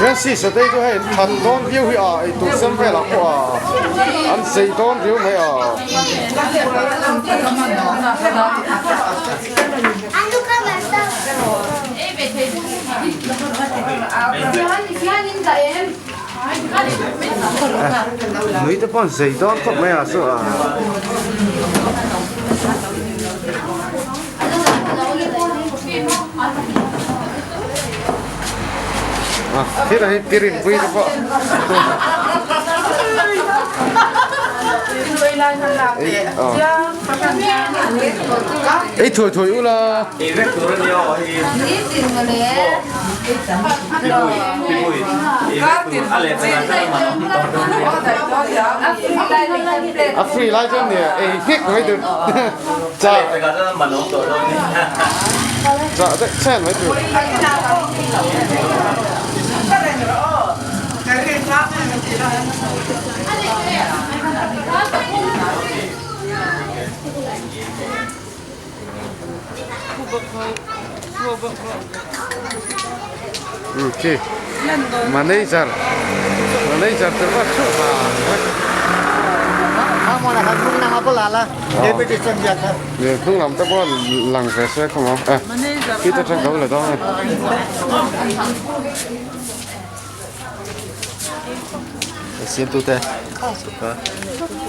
Francis ở đây tôi hay thật đón view hi tụ xem về là của anh xây đón view này người ta còn xây đón không mấy số thế là tirin vui đó po ấy thôi thôi u là free lại cho nè ấy thích mấy được chả chả đấy xem mấy được okay manager termasuk mau nak kamu nama apa lah? Dia pergi kerja kan? Dia tu làm tới bao lần về xe không không? Khi ta trang cấu là đó. Xin tu thế.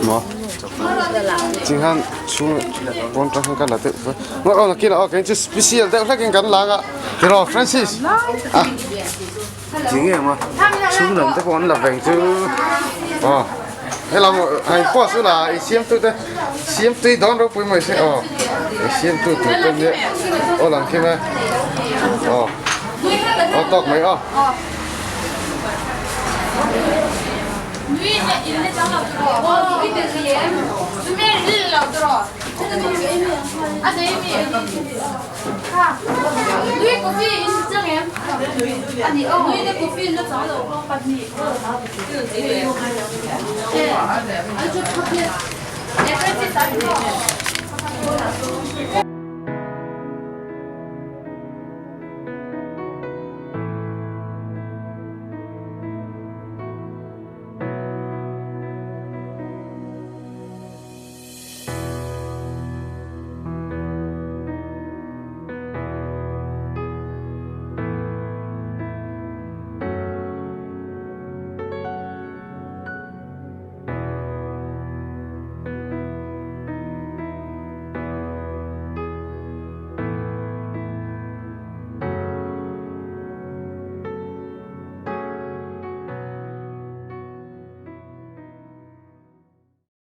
Nó. Chính hắn xuống con trang cái là tự. Nó còn là kia là cái special đấy là cái là cái. Thế rồi Francis. À. Chính em mà. Xuống lần tới con là về chứ. Hay là hay có số là xem tôi đón rồi mới mới sẽ xem tôi tụi tôi nhé làm kia mà tóc mấy